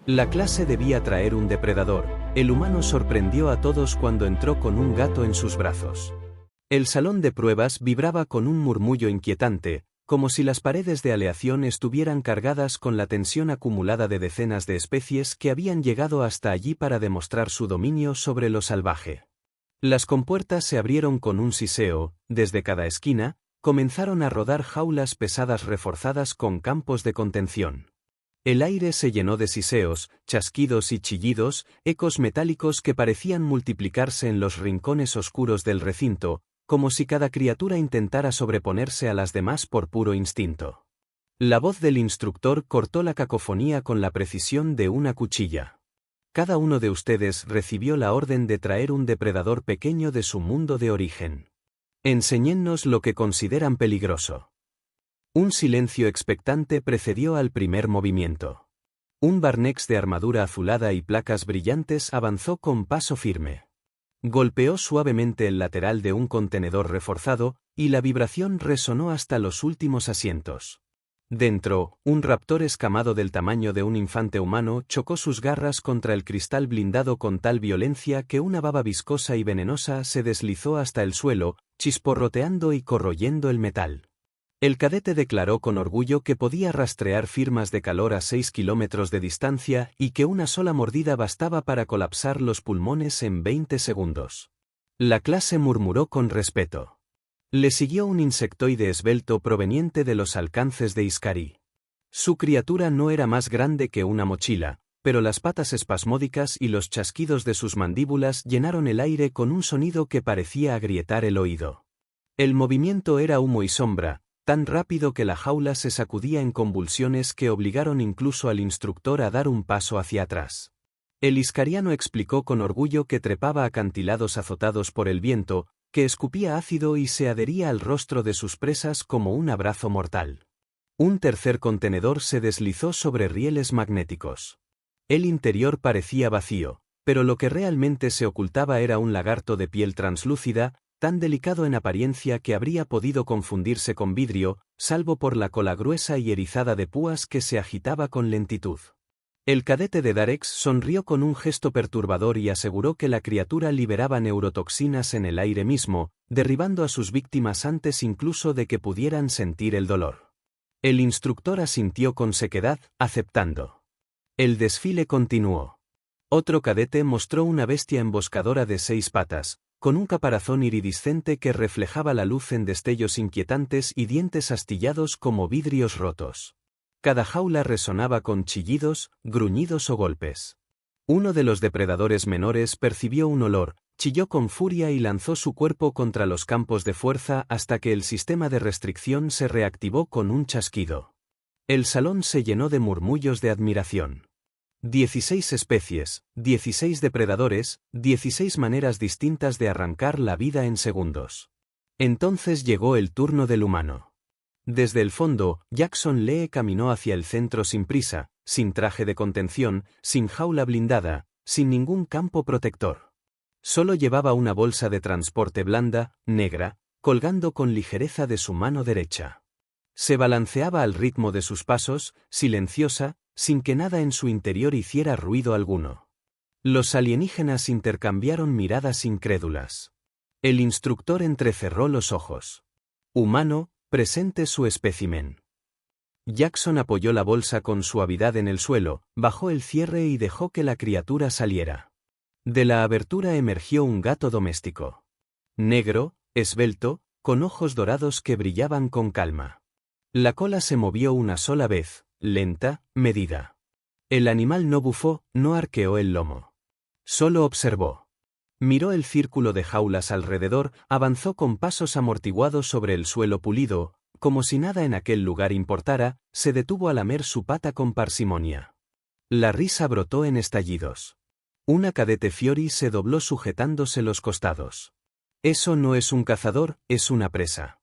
La clase debía traer un depredador. El humano sorprendió a todos cuando entró con un gato en sus brazos. El salón de pruebas vibraba con un murmullo inquietante, como si las paredes de aleación estuvieran cargadas con la tensión acumulada de decenas de especies que habían llegado hasta allí para demostrar su dominio sobre lo salvaje. Las compuertas se abrieron con un siseo, desde cada esquina, comenzaron a rodar jaulas pesadas reforzadas con campos de contención. El aire se llenó de siseos, chasquidos y chillidos, ecos metálicos que parecían multiplicarse en los rincones oscuros del recinto, como si cada criatura intentara sobreponerse a las demás por puro instinto. La voz del instructor cortó la cacofonía con la precisión de una cuchilla. Cada uno de ustedes recibió la orden de traer un depredador pequeño de su mundo de origen. Enséñennos lo que consideran peligroso. Un silencio expectante precedió al primer movimiento. Un Barnex de armadura azulada y placas brillantes avanzó con paso firme. Golpeó suavemente el lateral de un contenedor reforzado, y la vibración resonó hasta los últimos asientos. Dentro, un raptor escamado del tamaño de un infante humano chocó sus garras contra el cristal blindado con tal violencia que una baba viscosa y venenosa se deslizó hasta el suelo, chisporroteando y corroyendo el metal. El cadete declaró con orgullo que podía rastrear firmas de calor a 6 kilómetros de distancia y que una sola mordida bastaba para colapsar los pulmones en 20 segundos. La clase murmuró con respeto. Le siguió un insectoide esbelto proveniente de los alcances de Iscari. Su criatura no era más grande que una mochila, pero las patas espasmódicas y los chasquidos de sus mandíbulas llenaron el aire con un sonido que parecía agrietar el oído. El movimiento era humo y sombra, tan rápido que la jaula se sacudía en convulsiones que obligaron incluso al instructor a dar un paso hacia atrás. El iscariano explicó con orgullo que trepaba acantilados azotados por el viento, que escupía ácido y se adhería al rostro de sus presas como un abrazo mortal. Un tercer contenedor se deslizó sobre rieles magnéticos. El interior parecía vacío, pero lo que realmente se ocultaba era un lagarto de piel translúcida, tan delicado en apariencia que habría podido confundirse con vidrio, salvo por la cola gruesa y erizada de púas que se agitaba con lentitud. El cadete de Darex sonrió con un gesto perturbador y aseguró que la criatura liberaba neurotoxinas en el aire mismo, derribando a sus víctimas antes incluso de que pudieran sentir el dolor. El instructor asintió con sequedad, aceptando. El desfile continuó. Otro cadete mostró una bestia emboscadora de 6 patas, con un caparazón iridiscente que reflejaba la luz en destellos inquietantes y dientes astillados como vidrios rotos. Cada jaula resonaba con chillidos, gruñidos o golpes. Uno de los depredadores menores percibió un olor, chilló con furia y lanzó su cuerpo contra los campos de fuerza hasta que el sistema de restricción se reactivó con un chasquido. El salón se llenó de murmullos de admiración. 16 especies, 16 depredadores, 16 maneras distintas de arrancar la vida en segundos. Entonces llegó el turno del humano. Desde el fondo, Jackson Lee caminó hacia el centro sin prisa, sin traje de contención, sin jaula blindada, sin ningún campo protector. Solo llevaba una bolsa de transporte blanda, negra, colgando con ligereza de su mano derecha. Se balanceaba al ritmo de sus pasos, silenciosa, sin que nada en su interior hiciera ruido alguno. Los alienígenas intercambiaron miradas incrédulas. El instructor entrecerró los ojos. Humano, presente su espécimen. Jackson apoyó la bolsa con suavidad en el suelo, bajó el cierre y dejó que la criatura saliera. De la abertura emergió un gato doméstico. Negro, esbelto, con ojos dorados que brillaban con calma. La cola se movió una sola vez, lenta, medida. El animal no bufó, no arqueó el lomo. Solo observó. Miró el círculo de jaulas alrededor, avanzó con pasos amortiguados sobre el suelo pulido, como si nada en aquel lugar importara, se detuvo a lamer su pata con parsimonia. La risa brotó en estallidos. Una cadete Fiori se dobló sujetándose los costados. Eso no es un cazador, es una presa.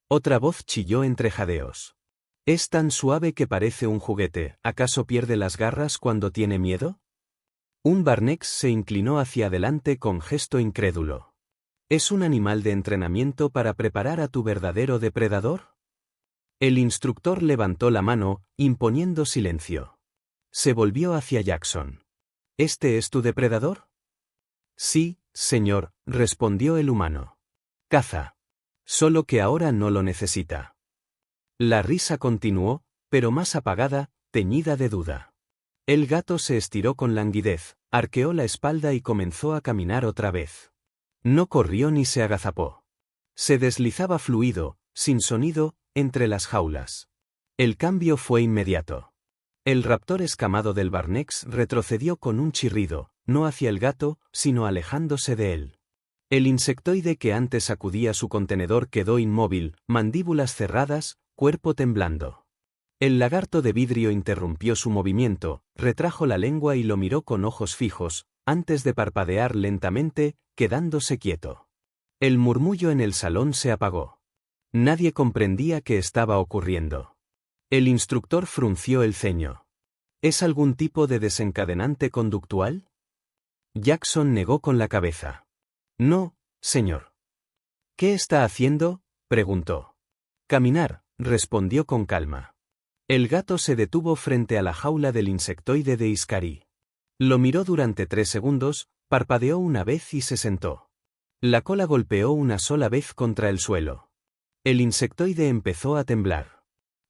Otra voz chilló entre jadeos. Es tan suave que parece un juguete, ¿acaso pierde las garras cuando tiene miedo? Un Barnex se inclinó hacia adelante con gesto incrédulo. ¿Es un animal de entrenamiento para preparar a tu verdadero depredador? El instructor levantó la mano, imponiendo silencio. Se volvió hacia Jackson. ¿Este es tu depredador? Sí, señor, respondió el humano. Caza. Solo que ahora no lo necesita. La risa continuó, pero más apagada, teñida de duda. El gato se estiró con languidez, arqueó la espalda y comenzó a caminar otra vez. No corrió ni se agazapó. Se deslizaba fluido, sin sonido, entre las jaulas. El cambio fue inmediato. El raptor escamado del Barnex retrocedió con un chirrido, no hacia el gato, sino alejándose de él. El insectoide que antes sacudía su contenedor quedó inmóvil, mandíbulas cerradas, cuerpo temblando. El lagarto de vidrio interrumpió su movimiento, retrajo la lengua y lo miró con ojos fijos, antes de parpadear lentamente, quedándose quieto. El murmullo en el salón se apagó. Nadie comprendía qué estaba ocurriendo. El instructor frunció el ceño. ¿Es algún tipo de desencadenante conductual? Jackson negó con la cabeza. No, señor. ¿Qué está haciendo?, preguntó. Caminar, respondió con calma. El gato se detuvo frente a la jaula del insectoide de Iscari. Lo miró durante 3 segundos, parpadeó una vez y se sentó. La cola golpeó una sola vez contra el suelo. El insectoide empezó a temblar.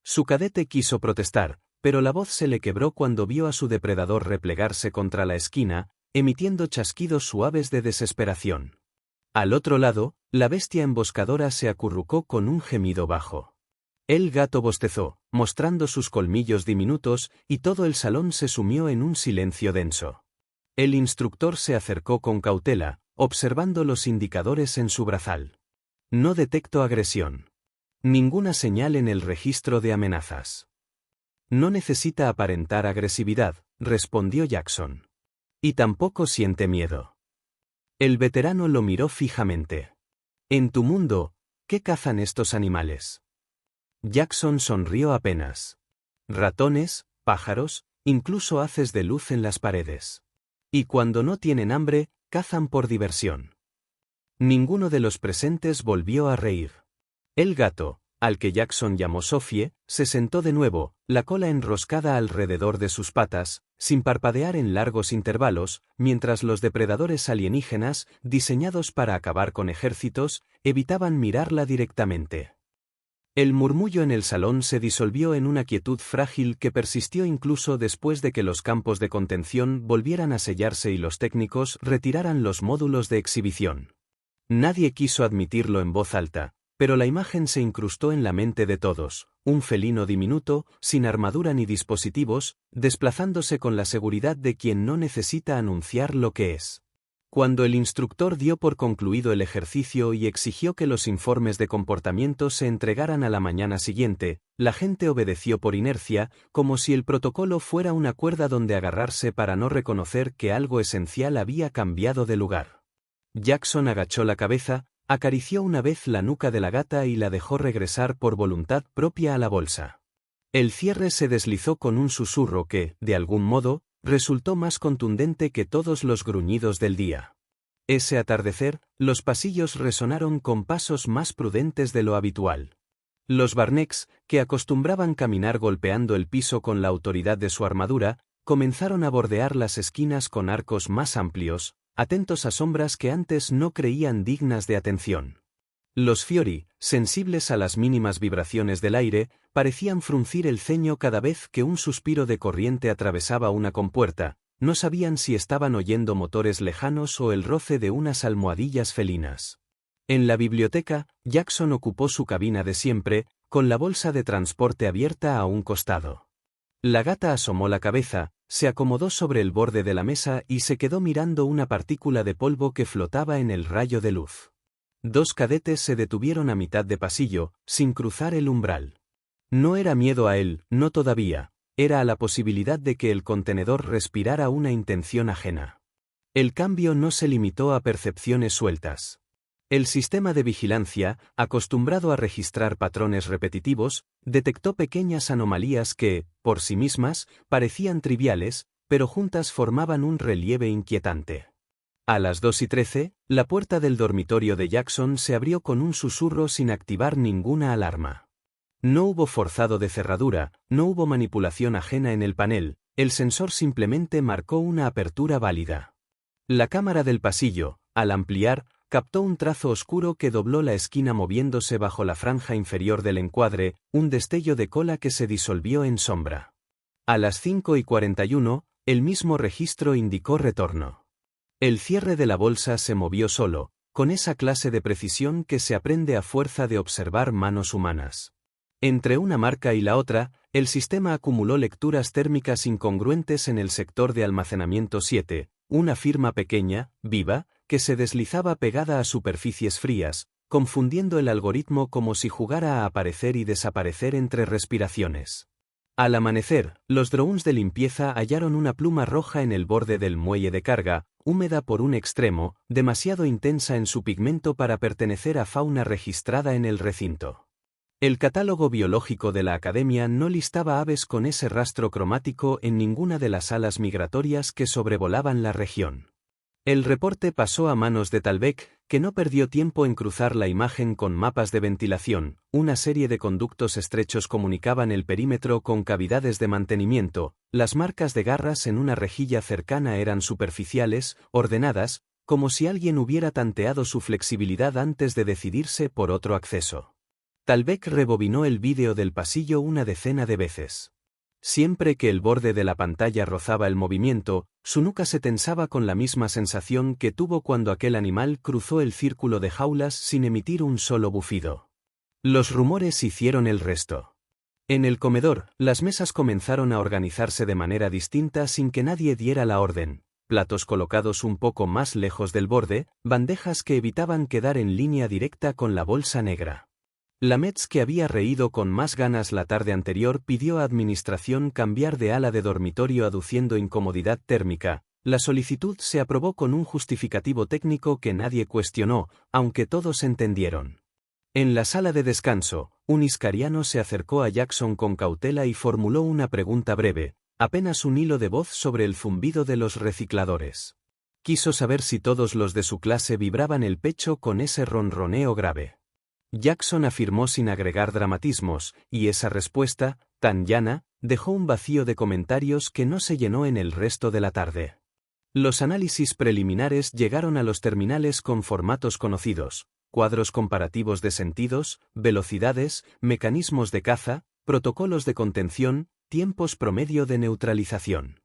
Su cadete quiso protestar, pero la voz se le quebró cuando vio a su depredador replegarse contra la esquina, emitiendo chasquidos suaves de desesperación. Al otro lado, la bestia emboscadora se acurrucó con un gemido bajo. El gato bostezó, mostrando sus colmillos diminutos, y todo el salón se sumió en un silencio denso. El instructor se acercó con cautela, observando los indicadores en su brazal. No detecto agresión. Ninguna señal en el registro de amenazas. No necesita aparentar agresividad, respondió Jackson. Y tampoco siente miedo. El veterano lo miró fijamente. En tu mundo, ¿qué cazan estos animales? Jackson sonrió apenas. Ratones, pájaros, incluso haces de luz en las paredes. Y cuando no tienen hambre, cazan por diversión. Ninguno de los presentes volvió a reír. El gato, al que Jackson llamó Sophie, se sentó de nuevo, la cola enroscada alrededor de sus patas, sin parpadear en largos intervalos, mientras los depredadores alienígenas, diseñados para acabar con ejércitos, evitaban mirarla directamente. El murmullo en el salón se disolvió en una quietud frágil que persistió incluso después de que los campos de contención volvieran a sellarse y los técnicos retiraran los módulos de exhibición. Nadie quiso admitirlo en voz alta, pero la imagen se incrustó en la mente de todos, un felino diminuto, sin armadura ni dispositivos, desplazándose con la seguridad de quien no necesita anunciar lo que es. Cuando el instructor dio por concluido el ejercicio y exigió que los informes de comportamiento se entregaran a la mañana siguiente, la gente obedeció por inercia, como si el protocolo fuera una cuerda donde agarrarse para no reconocer que algo esencial había cambiado de lugar. Jackson agachó la cabeza, acarició una vez la nuca de la gata y la dejó regresar por voluntad propia a la bolsa. El cierre se deslizó con un susurro que, de algún modo, resultó más contundente que todos los gruñidos del día. Ese atardecer, los pasillos resonaron con pasos más prudentes de lo habitual. Los Barnex, que acostumbraban caminar golpeando el piso con la autoridad de su armadura, comenzaron a bordear las esquinas con arcos más amplios, atentos a sombras que antes no creían dignas de atención. Los Fiori, sensibles a las mínimas vibraciones del aire, parecían fruncir el ceño cada vez que un suspiro de corriente atravesaba una compuerta, no sabían si estaban oyendo motores lejanos o el roce de unas almohadillas felinas. En la biblioteca, Jackson ocupó su cabina de siempre, con la bolsa de transporte abierta a un costado. La gata asomó la cabeza, se acomodó sobre el borde de la mesa y se quedó mirando una partícula de polvo que flotaba en el rayo de luz. 2 cadetes se detuvieron a mitad de pasillo, sin cruzar el umbral. No era miedo a él, no todavía, era a la posibilidad de que el contenedor respirara una intención ajena. El cambio no se limitó a percepciones sueltas. El sistema de vigilancia, acostumbrado a registrar patrones repetitivos, detectó pequeñas anomalías que, por sí mismas, parecían triviales, pero juntas formaban un relieve inquietante. A las 2:13, la puerta del dormitorio de Jackson se abrió con un susurro sin activar ninguna alarma. No hubo forzado de cerradura, no hubo manipulación ajena en el panel, El sensor simplemente marcó una apertura válida. La cámara del pasillo, al ampliar, captó un trazo oscuro que dobló la esquina moviéndose bajo la franja inferior del encuadre, un destello de cola que se disolvió en sombra. A las 5:41, el mismo registro indicó retorno. El cierre de la bolsa se movió solo, con esa clase de precisión que se aprende a fuerza de observar manos humanas. Entre una marca y la otra, el sistema acumuló lecturas térmicas incongruentes en el sector de almacenamiento 7, una firma pequeña, viva, que se deslizaba pegada a superficies frías, confundiendo el algoritmo como si jugara a aparecer y desaparecer entre respiraciones. Al amanecer, los drones de limpieza hallaron una pluma roja en el borde del muelle de carga, húmeda por un extremo, demasiado intensa en su pigmento para pertenecer a fauna registrada en el recinto. El catálogo biológico de la Academia no listaba aves con ese rastro cromático en ninguna de las alas migratorias que sobrevolaban la región. El reporte pasó a manos de Talbek, que no perdió tiempo en cruzar la imagen con mapas de ventilación. Una serie de conductos estrechos comunicaban el perímetro con cavidades de mantenimiento. Las marcas de garras en una rejilla cercana eran superficiales, ordenadas, como si alguien hubiera tanteado su flexibilidad antes de decidirse por otro acceso. Talbek rebobinó el vídeo del pasillo una decena de veces. Siempre que el borde de la pantalla rozaba el movimiento, su nuca se tensaba con la misma sensación que tuvo cuando aquel animal cruzó el círculo de jaulas sin emitir un solo bufido. Los rumores hicieron el resto. En el comedor, las mesas comenzaron a organizarse de manera distinta sin que nadie diera la orden. Platos colocados un poco más lejos del borde, bandejas que evitaban quedar en línea directa con la bolsa negra. La Metz, que había reído con más ganas la tarde anterior, pidió a administración cambiar de ala de dormitorio aduciendo incomodidad térmica. La solicitud se aprobó con un justificativo técnico que nadie cuestionó, aunque todos entendieron. En la sala de descanso, un iscariano se acercó a Jackson con cautela y formuló una pregunta breve, apenas un hilo de voz sobre el zumbido de los recicladores. Quiso saber si todos los de su clase vibraban el pecho con ese ronroneo grave. Jackson afirmó sin agregar dramatismos, y esa respuesta, tan llana, dejó un vacío de comentarios que no se llenó en el resto de la tarde. Los análisis preliminares llegaron a los terminales con formatos conocidos, cuadros comparativos de sentidos, velocidades, mecanismos de caza, protocolos de contención, tiempos promedio de neutralización.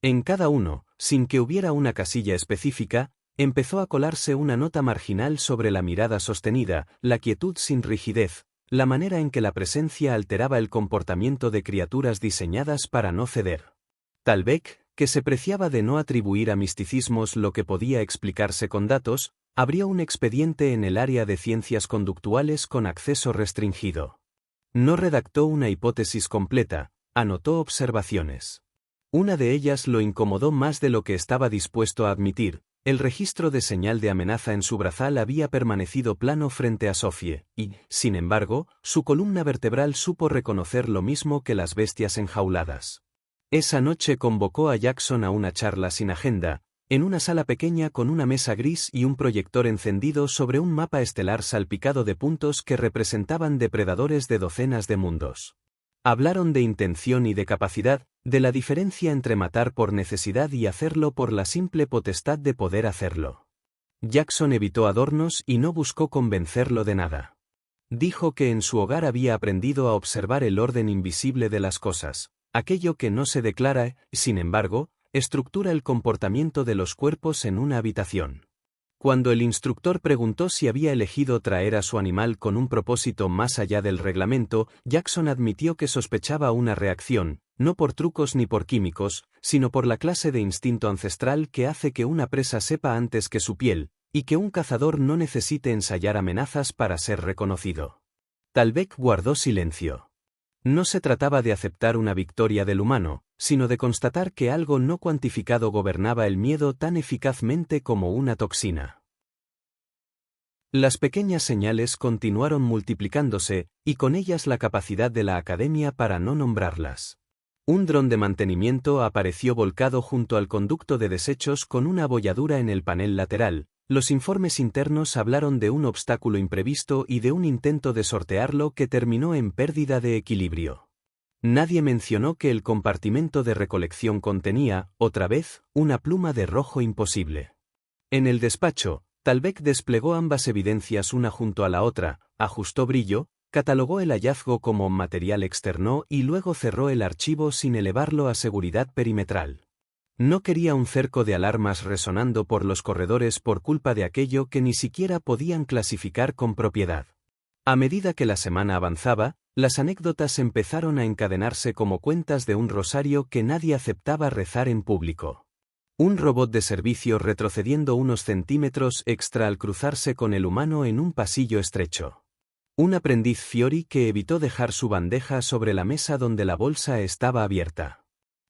En cada uno, sin que hubiera una casilla específica, empezó a colarse una nota marginal sobre la mirada sostenida, la quietud sin rigidez, la manera en que la presencia alteraba el comportamiento de criaturas diseñadas para no ceder. Talbek, que se preciaba de no atribuir a misticismos lo que podía explicarse con datos, abrió un expediente en el área de ciencias conductuales con acceso restringido. No redactó una hipótesis completa, anotó observaciones. Una de ellas lo incomodó más de lo que estaba dispuesto a admitir. El registro de señal de amenaza en su brazal había permanecido plano frente a Sophie, y, sin embargo, su columna vertebral supo reconocer lo mismo que las bestias enjauladas. Esa noche convocó a Jackson a una charla sin agenda, en una sala pequeña con una mesa gris y un proyector encendido sobre un mapa estelar salpicado de puntos que representaban depredadores de docenas de mundos. Hablaron de intención y de capacidad, de la diferencia entre matar por necesidad y hacerlo por la simple potestad de poder hacerlo. Jackson evitó adornos y no buscó convencerlo de nada. Dijo que en su hogar había aprendido a observar el orden invisible de las cosas, aquello que no se declara, sin embargo, estructura el comportamiento de los cuerpos en una habitación. Cuando el instructor preguntó si había elegido traer a su animal con un propósito más allá del reglamento, Jackson admitió que sospechaba una reacción, no por trucos ni por químicos, sino por la clase de instinto ancestral que hace que una presa sepa antes que su piel, y que un cazador no necesite ensayar amenazas para ser reconocido. Talbek guardó silencio. No se trataba de aceptar una victoria del humano, sino de constatar que algo no cuantificado gobernaba el miedo tan eficazmente como una toxina. Las pequeñas señales continuaron multiplicándose, y con ellas la capacidad de la Academia para no nombrarlas. Un dron de mantenimiento apareció volcado junto al conducto de desechos con una abolladura en el panel lateral. Los informes internos hablaron de un obstáculo imprevisto y de un intento de sortearlo que terminó en pérdida de equilibrio. Nadie mencionó que el compartimento de recolección contenía, otra vez, una pluma de rojo imposible. En el despacho, Talbek desplegó ambas evidencias una junto a la otra, ajustó brillo, catalogó el hallazgo como material externo y luego cerró el archivo sin elevarlo a seguridad perimetral. No quería un cerco de alarmas resonando por los corredores por culpa de aquello que ni siquiera podían clasificar con propiedad. A medida que la semana avanzaba, las anécdotas empezaron a encadenarse como cuentas de un rosario que nadie aceptaba rezar en público. Un robot de servicio retrocediendo unos centímetros extra al cruzarse con el humano en un pasillo estrecho. Un aprendiz Fiori que evitó dejar su bandeja sobre la mesa donde la bolsa estaba abierta.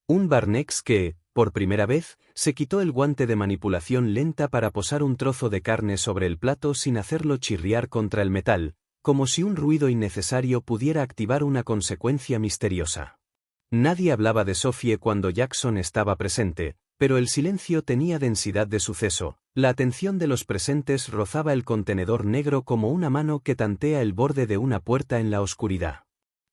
Un Barnex que, por primera vez, se quitó el guante de manipulación lenta para posar un trozo de carne sobre el plato sin hacerlo chirriar contra el metal, como si un ruido innecesario pudiera activar una consecuencia misteriosa. Nadie hablaba de Sophie cuando Jackson estaba presente, pero el silencio tenía densidad de suceso. La atención de los presentes rozaba el contenedor negro como una mano que tantea el borde de una puerta en la oscuridad.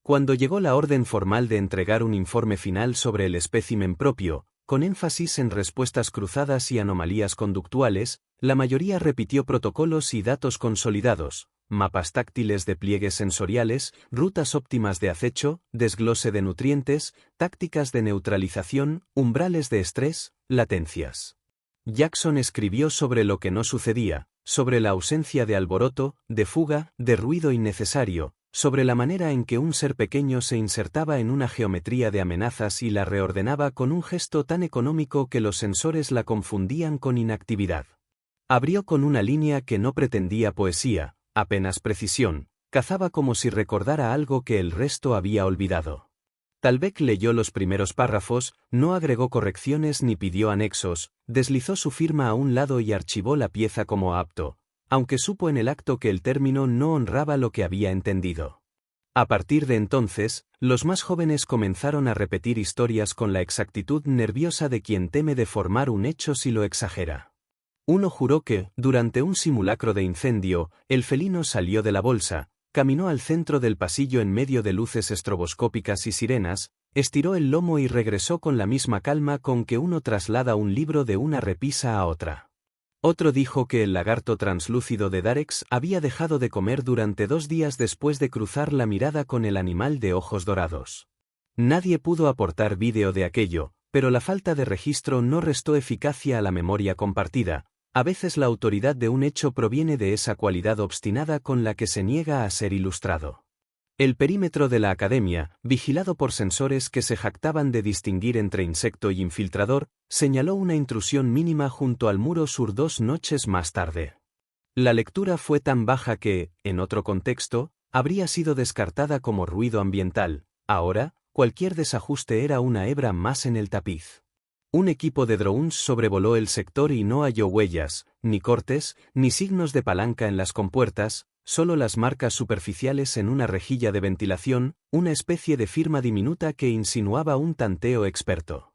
Cuando llegó la orden formal de entregar un informe final sobre el espécimen propio, con énfasis en respuestas cruzadas y anomalías conductuales, la mayoría repitió protocolos y datos consolidados, mapas táctiles de pliegues sensoriales, rutas óptimas de acecho, desglose de nutrientes, tácticas de neutralización, umbrales de estrés, latencias. Jackson escribió sobre lo que no sucedía, sobre la ausencia de alboroto, de fuga, de ruido innecesario, sobre la manera en que un ser pequeño se insertaba en una geometría de amenazas y la reordenaba con un gesto tan económico que los sensores la confundían con inactividad. Abrió con una línea que no pretendía poesía, apenas precisión, cazaba como si recordara algo que el resto había olvidado. Talbek leyó los primeros párrafos, no agregó correcciones ni pidió anexos, deslizó su firma a un lado y archivó la pieza como apto, aunque supo en el acto que el término no honraba lo que había entendido. A partir de entonces, los más jóvenes comenzaron a repetir historias con la exactitud nerviosa de quien teme deformar un hecho si lo exagera. Uno juró que, durante un simulacro de incendio, el felino salió de la bolsa, caminó al centro del pasillo en medio de luces estroboscópicas y sirenas, estiró el lomo y regresó con la misma calma con que uno traslada un libro de una repisa a otra. Otro dijo que el lagarto translúcido de Darex había dejado de comer durante 2 días después de cruzar la mirada con el animal de ojos dorados. Nadie pudo aportar vídeo de aquello, pero la falta de registro no restó eficacia a la memoria compartida. A veces la autoridad de un hecho proviene de esa cualidad obstinada con la que se niega a ser ilustrado. El perímetro de la academia, vigilado por sensores que se jactaban de distinguir entre insecto y infiltrador, señaló una intrusión mínima junto al muro sur 2 noches más tarde. La lectura fue tan baja que, en otro contexto, habría sido descartada como ruido ambiental. Ahora, cualquier desajuste era una hebra más en el tapiz. Un equipo de drones sobrevoló el sector y no halló huellas, ni cortes, ni signos de palanca en las compuertas, solo las marcas superficiales en una rejilla de ventilación, una especie de firma diminuta que insinuaba un tanteo experto.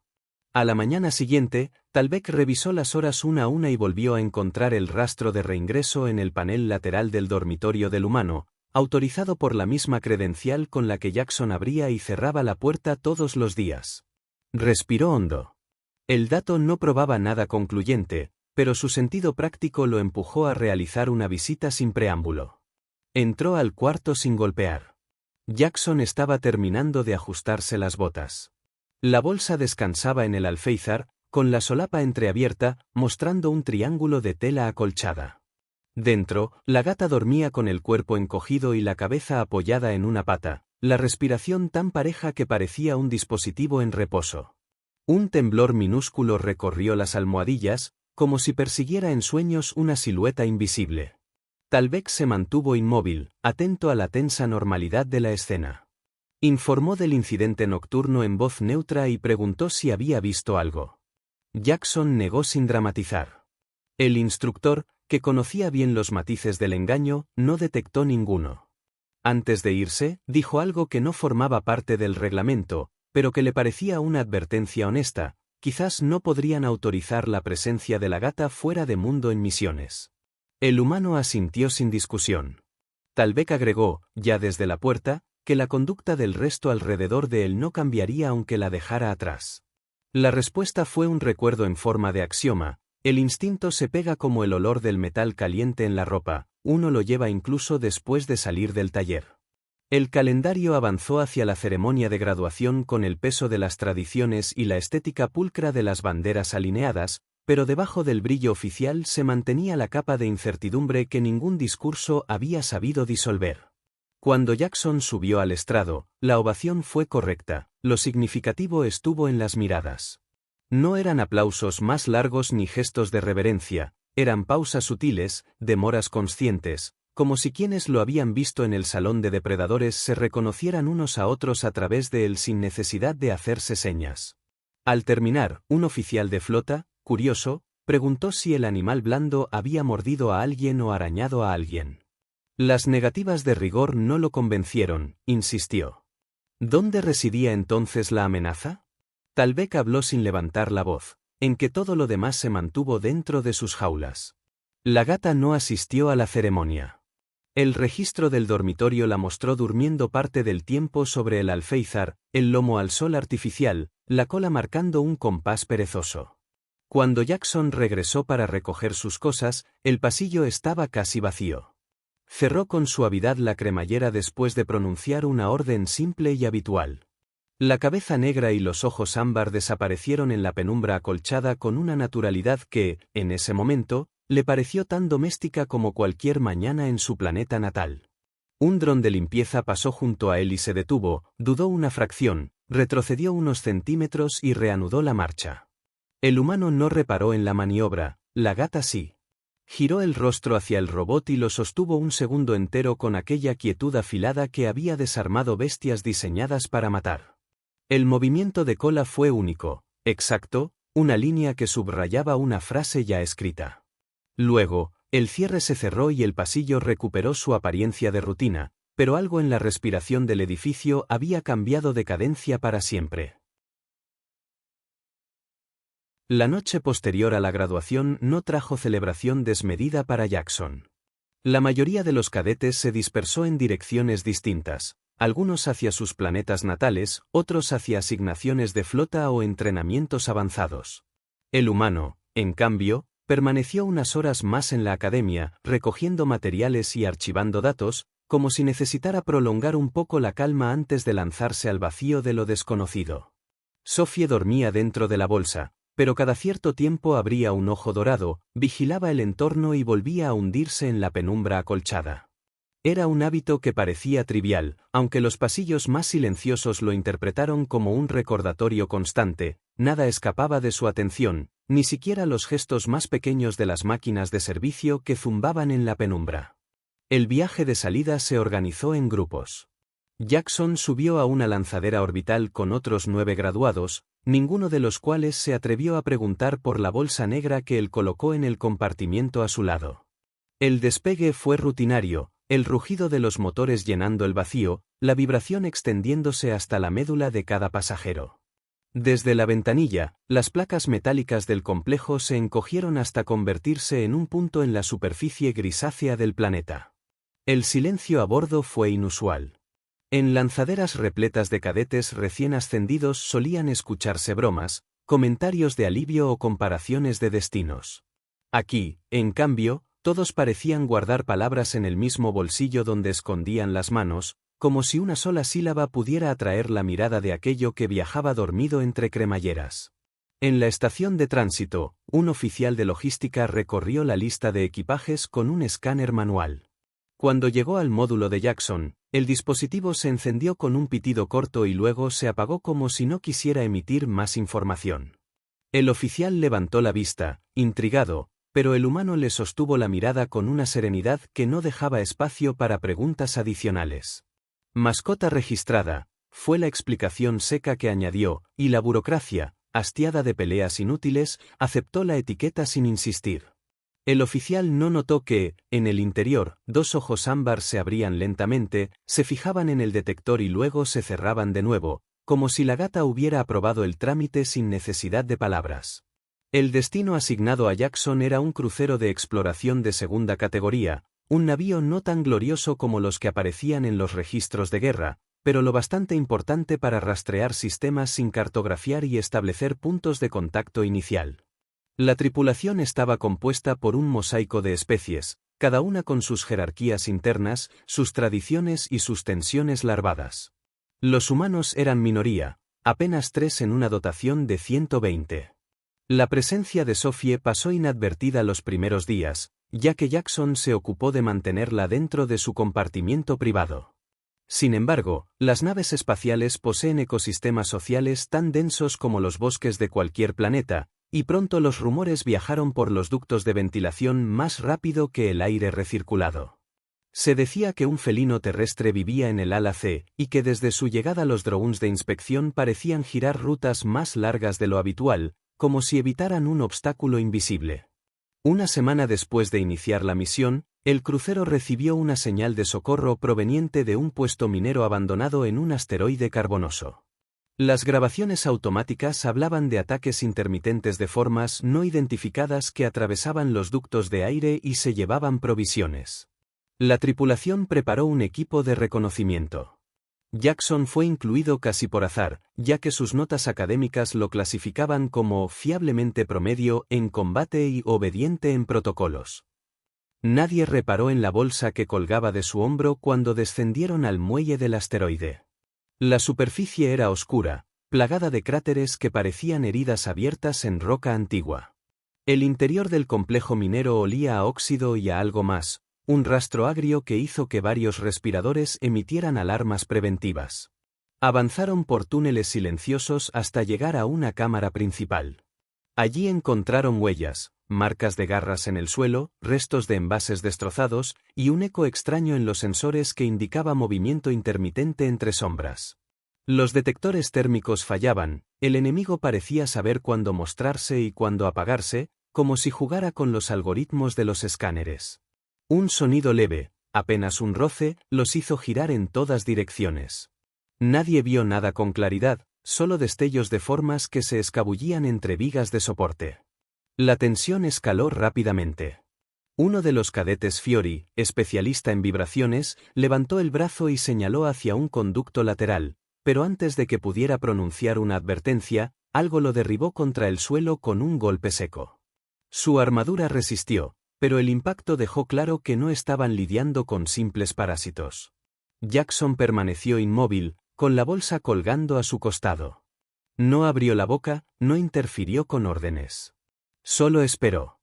A la mañana siguiente, Talbek revisó las horas una a una y volvió a encontrar el rastro de reingreso en el panel lateral del dormitorio del humano, autorizado por la misma credencial con la que Jackson abría y cerraba la puerta todos los días. Respiró hondo. El dato no probaba nada concluyente, pero su sentido práctico lo empujó a realizar una visita sin preámbulo. Entró al cuarto sin golpear. Jackson estaba terminando de ajustarse las botas. La bolsa descansaba en el alféizar, con la solapa entreabierta, mostrando un triángulo de tela acolchada. Dentro, la gata dormía con el cuerpo encogido y la cabeza apoyada en una pata, la respiración tan pareja que parecía un dispositivo en reposo. Un temblor minúsculo recorrió las almohadillas, como si persiguiera en sueños una silueta invisible. Talbek se mantuvo inmóvil, atento a la tensa normalidad de la escena. Informó del incidente nocturno en voz neutra y preguntó si había visto algo. Jackson negó sin dramatizar. El instructor, que conocía bien los matices del engaño, no detectó ninguno. Antes de irse, dijo algo que no formaba parte del reglamento, pero que le parecía una advertencia honesta: quizás no podrían autorizar la presencia de la gata fuera de mundo en misiones. El humano asintió sin discusión. Talbek agregó, ya desde la puerta, que la conducta del resto alrededor de él no cambiaría aunque la dejara atrás. La respuesta fue un recuerdo en forma de axioma: el instinto se pega como el olor del metal caliente en la ropa, uno lo lleva incluso después de salir del taller. El calendario avanzó hacia la ceremonia de graduación con el peso de las tradiciones y la estética pulcra de las banderas alineadas, pero debajo del brillo oficial se mantenía la capa de incertidumbre que ningún discurso había sabido disolver. Cuando Jackson subió al estrado, la ovación fue correcta, lo significativo estuvo en las miradas. No eran aplausos más largos ni gestos de reverencia, eran pausas sutiles, demoras conscientes, como si quienes lo habían visto en el salón de depredadores se reconocieran unos a otros a través de él sin necesidad de hacerse señas. Al terminar, un oficial de flota, curioso, preguntó si el animal blando había mordido a alguien o arañado a alguien. Las negativas de rigor no lo convencieron, insistió. ¿Dónde residía entonces la amenaza? Talbek habló sin levantar la voz, en que todo lo demás se mantuvo dentro de sus jaulas. La gata no asistió a la ceremonia. El registro del dormitorio la mostró durmiendo parte del tiempo sobre el alféizar, el lomo al sol artificial, la cola marcando un compás perezoso. Cuando Jackson regresó para recoger sus cosas, el pasillo estaba casi vacío. Cerró con suavidad la cremallera después de pronunciar una orden simple y habitual. La cabeza negra y los ojos ámbar desaparecieron en la penumbra acolchada con una naturalidad que, en ese momento, le pareció tan doméstica como cualquier mañana en su planeta natal. Un dron de limpieza pasó junto a él y se detuvo, dudó una fracción, retrocedió unos centímetros y reanudó la marcha. El humano no reparó en la maniobra, la gata sí. Giró el rostro hacia el robot y lo sostuvo un segundo entero con aquella quietud afilada que había desarmado bestias diseñadas para matar. El movimiento de cola fue único, exacto, una línea que subrayaba una frase ya escrita. Luego, el cierre se cerró y el pasillo recuperó su apariencia de rutina, pero algo en la respiración del edificio había cambiado de cadencia para siempre. La noche posterior a la graduación no trajo celebración desmedida para Jackson. La mayoría de los cadetes se dispersó en direcciones distintas, algunos hacia sus planetas natales, otros hacia asignaciones de flota o entrenamientos avanzados. El humano, en cambio, permaneció unas horas más en la academia, recogiendo materiales y archivando datos, como si necesitara prolongar un poco la calma antes de lanzarse al vacío de lo desconocido. Sophie dormía dentro de la bolsa, pero cada cierto tiempo abría un ojo dorado, vigilaba el entorno y volvía a hundirse en la penumbra acolchada. Era un hábito que parecía trivial, aunque los pasillos más silenciosos lo interpretaron como un recordatorio constante, nada escapaba de su atención, ni siquiera los gestos más pequeños de las máquinas de servicio que zumbaban en la penumbra. El viaje de salida se organizó en grupos. Jackson subió a una lanzadera orbital con otros 9 graduados, ninguno de los cuales se atrevió a preguntar por la bolsa negra que él colocó en el compartimiento a su lado. El despegue fue rutinario, el rugido de los motores llenando el vacío, la vibración extendiéndose hasta la médula de cada pasajero. Desde la ventanilla, las placas metálicas del complejo se encogieron hasta convertirse en un punto en la superficie grisácea del planeta. El silencio a bordo fue inusual. En lanzaderas repletas de cadetes recién ascendidos solían escucharse bromas, comentarios de alivio o comparaciones de destinos. Aquí, en cambio, todos parecían guardar palabras en el mismo bolsillo donde escondían las manos, como si una sola sílaba pudiera atraer la mirada de aquello que viajaba dormido entre cremalleras. En la estación de tránsito, un oficial de logística recorrió la lista de equipajes con un escáner manual. Cuando llegó al módulo de Jackson, el dispositivo se encendió con un pitido corto y luego se apagó como si no quisiera emitir más información. El oficial levantó la vista, intrigado, pero el humano le sostuvo la mirada con una serenidad que no dejaba espacio para preguntas adicionales. Mascota registrada, fue la explicación seca que añadió, y la burocracia, hastiada de peleas inútiles, aceptó la etiqueta sin insistir. El oficial no notó que, en el interior, 2 ojos ámbar se abrían lentamente, se fijaban en el detector y luego se cerraban de nuevo, como si la gata hubiera aprobado el trámite sin necesidad de palabras. El destino asignado a Jackson era un crucero de exploración de segunda categoría, un navío no tan glorioso como los que aparecían en los registros de guerra, pero lo bastante importante para rastrear sistemas sin cartografiar y establecer puntos de contacto inicial. La tripulación estaba compuesta por un mosaico de especies, cada una con sus jerarquías internas, sus tradiciones y sus tensiones larvadas. Los humanos eran minoría, apenas 3 en una dotación de 120. La presencia de Sophie pasó inadvertida los primeros días, ya que Jackson se ocupó de mantenerla dentro de su compartimiento privado. Sin embargo, las naves espaciales poseen ecosistemas sociales tan densos como los bosques de cualquier planeta, y pronto los rumores viajaron por los ductos de ventilación más rápido que el aire recirculado. Se decía que un felino terrestre vivía en el ala C, y que desde su llegada los drones de inspección parecían girar rutas más largas de lo habitual, como si evitaran un obstáculo invisible. Una semana después de iniciar la misión, el crucero recibió una señal de socorro proveniente de un puesto minero abandonado en un asteroide carbonoso. Las grabaciones automáticas hablaban de ataques intermitentes de formas no identificadas que atravesaban los ductos de aire y se llevaban provisiones. La tripulación preparó un equipo de reconocimiento. Jackson fue incluido casi por azar, ya que sus notas académicas lo clasificaban como fiablemente promedio en combate y obediente en protocolos. Nadie reparó en la bolsa que colgaba de su hombro cuando descendieron al muelle del asteroide. La superficie era oscura, plagada de cráteres que parecían heridas abiertas en roca antigua. El interior del complejo minero olía a óxido y a algo más, un rastro agrio que hizo que varios respiradores emitieran alarmas preventivas. Avanzaron por túneles silenciosos hasta llegar a una cámara principal. Allí encontraron huellas, marcas de garras en el suelo, restos de envases destrozados, y un eco extraño en los sensores que indicaba movimiento intermitente entre sombras. Los detectores térmicos fallaban, el enemigo parecía saber cuándo mostrarse y cuándo apagarse, como si jugara con los algoritmos de los escáneres. Un sonido leve, apenas un roce, los hizo girar en todas direcciones. Nadie vio nada con claridad, solo destellos de formas que se escabullían entre vigas de soporte. La tensión escaló rápidamente. Uno de los cadetes Fiori, especialista en vibraciones, levantó el brazo y señaló hacia un conducto lateral, pero antes de que pudiera pronunciar una advertencia, algo lo derribó contra el suelo con un golpe seco. Su armadura resistió, pero el impacto dejó claro que no estaban lidiando con simples parásitos. Jackson permaneció inmóvil, con la bolsa colgando a su costado. No abrió la boca, no interfirió con órdenes. Solo esperó.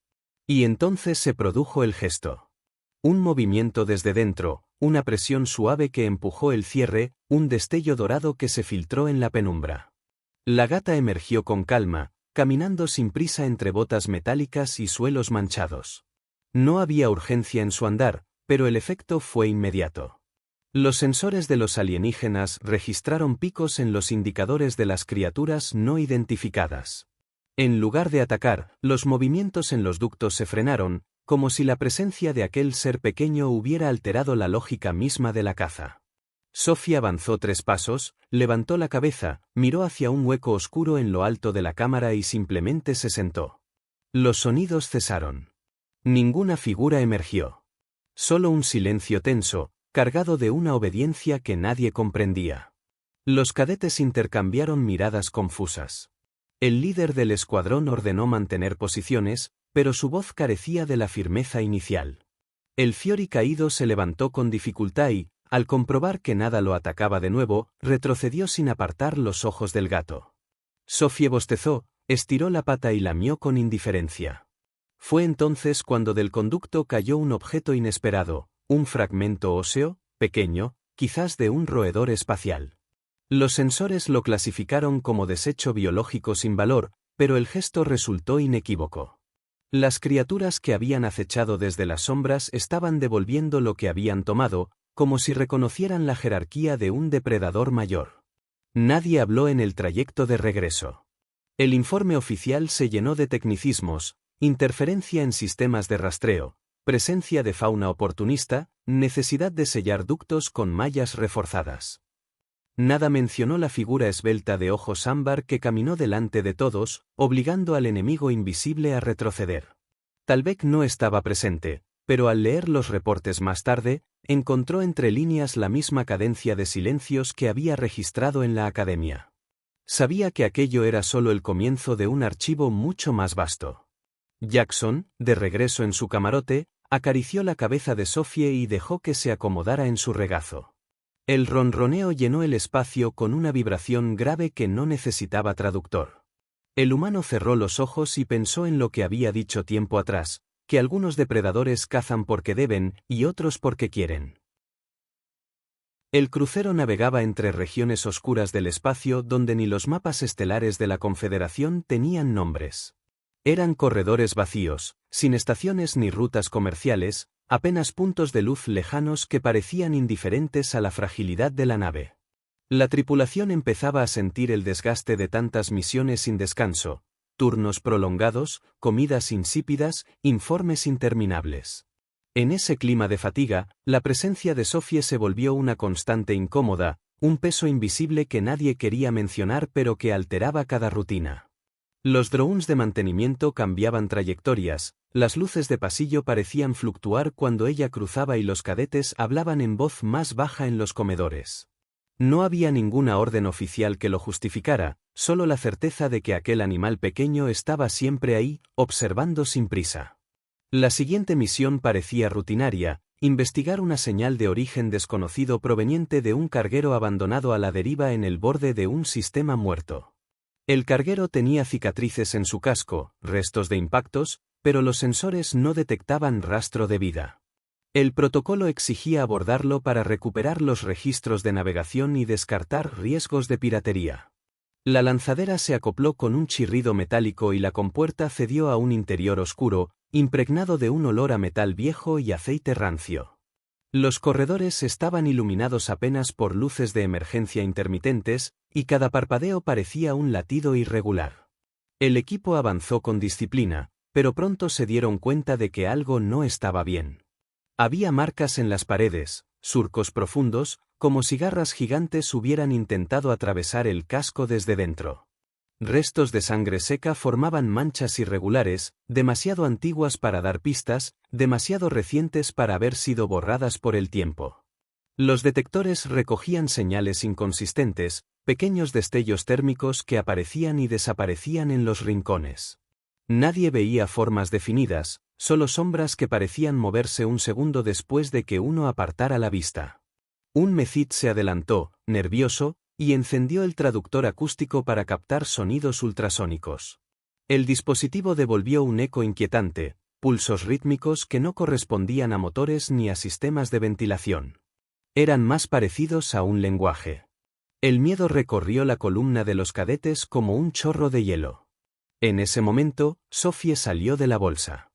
Y entonces se produjo el gesto. Un movimiento desde dentro, una presión suave que empujó el cierre, un destello dorado que se filtró en la penumbra. La gata emergió con calma, caminando sin prisa entre botas metálicas y suelos manchados. No había urgencia en su andar, pero el efecto fue inmediato. Los sensores de los alienígenas registraron picos en los indicadores de las criaturas no identificadas. En lugar de atacar, los movimientos en los ductos se frenaron, como si la presencia de aquel ser pequeño hubiera alterado la lógica misma de la caza. Sophie avanzó 3 pasos, levantó la cabeza, miró hacia un hueco oscuro en lo alto de la cámara y simplemente se sentó. Los sonidos cesaron. Ninguna figura emergió. Solo un silencio tenso, cargado de una obediencia que nadie comprendía. Los cadetes intercambiaron miradas confusas. El líder del escuadrón ordenó mantener posiciones, pero su voz carecía de la firmeza inicial. El Fiori caído se levantó con dificultad y, al comprobar que nada lo atacaba de nuevo, retrocedió sin apartar los ojos del gato. Sophie bostezó, estiró la pata y lamió con indiferencia. Fue entonces cuando del conducto cayó un objeto inesperado, un fragmento óseo, pequeño, quizás de un roedor espacial. Los sensores lo clasificaron como desecho biológico sin valor, pero el gesto resultó inequívoco. Las criaturas que habían acechado desde las sombras estaban devolviendo lo que habían tomado, como si reconocieran la jerarquía de un depredador mayor. Nadie habló en el trayecto de regreso. El informe oficial se llenó de tecnicismos, interferencia en sistemas de rastreo, presencia de fauna oportunista, necesidad de sellar ductos con mallas reforzadas. Nada mencionó la figura esbelta de ojos ámbar que caminó delante de todos, obligando al enemigo invisible a retroceder. Talbek no estaba presente, pero al leer los reportes más tarde, encontró entre líneas la misma cadencia de silencios que había registrado en la academia. Sabía que aquello era solo el comienzo de un archivo mucho más vasto. Jackson, de regreso en su camarote, acarició la cabeza de Sophie y dejó que se acomodara en su regazo. El ronroneo llenó el espacio con una vibración grave que no necesitaba traductor. El humano cerró los ojos y pensó en lo que había dicho tiempo atrás, que algunos depredadores cazan porque deben y otros porque quieren. El crucero navegaba entre regiones oscuras del espacio donde ni los mapas estelares de la Confederación tenían nombres. Eran corredores vacíos, sin estaciones ni rutas comerciales, apenas puntos de luz lejanos que parecían indiferentes a la fragilidad de la nave. La tripulación empezaba a sentir el desgaste de tantas misiones sin descanso, turnos prolongados, comidas insípidas, informes interminables. En ese clima de fatiga, la presencia de Sophie se volvió una constante incómoda, un peso invisible que nadie quería mencionar pero que alteraba cada rutina. Los drones de mantenimiento cambiaban trayectorias, las luces de pasillo parecían fluctuar cuando ella cruzaba y los cadetes hablaban en voz más baja en los comedores. No había ninguna orden oficial que lo justificara, solo la certeza de que aquel animal pequeño estaba siempre ahí, observando sin prisa. La siguiente misión parecía rutinaria, investigar una señal de origen desconocido proveniente de un carguero abandonado a la deriva en el borde de un sistema muerto. El carguero tenía cicatrices en su casco, restos de impactos, pero los sensores no detectaban rastro de vida. El protocolo exigía abordarlo para recuperar los registros de navegación y descartar riesgos de piratería. La lanzadera se acopló con un chirrido metálico y la compuerta cedió a un interior oscuro, impregnado de un olor a metal viejo y aceite rancio. Los corredores estaban iluminados apenas por luces de emergencia intermitentes, y cada parpadeo parecía un latido irregular. El equipo avanzó con disciplina, pero pronto se dieron cuenta de que algo no estaba bien. Había marcas en las paredes, surcos profundos, como si garras gigantes hubieran intentado atravesar el casco desde dentro. Restos de sangre seca formaban manchas irregulares, demasiado antiguas para dar pistas, demasiado recientes para haber sido borradas por el tiempo. Los detectores recogían señales inconsistentes, pequeños destellos térmicos que aparecían y desaparecían en los rincones. Nadie veía formas definidas, solo sombras que parecían moverse un segundo después de que uno apartara la vista. Un Methit se adelantó, nervioso, y encendió el traductor acústico para captar sonidos ultrasónicos. El dispositivo devolvió un eco inquietante, pulsos rítmicos que no correspondían a motores ni a sistemas de ventilación. Eran más parecidos a un lenguaje. El miedo recorrió la columna de los cadetes como un chorro de hielo. En ese momento, Sophie salió de la bolsa.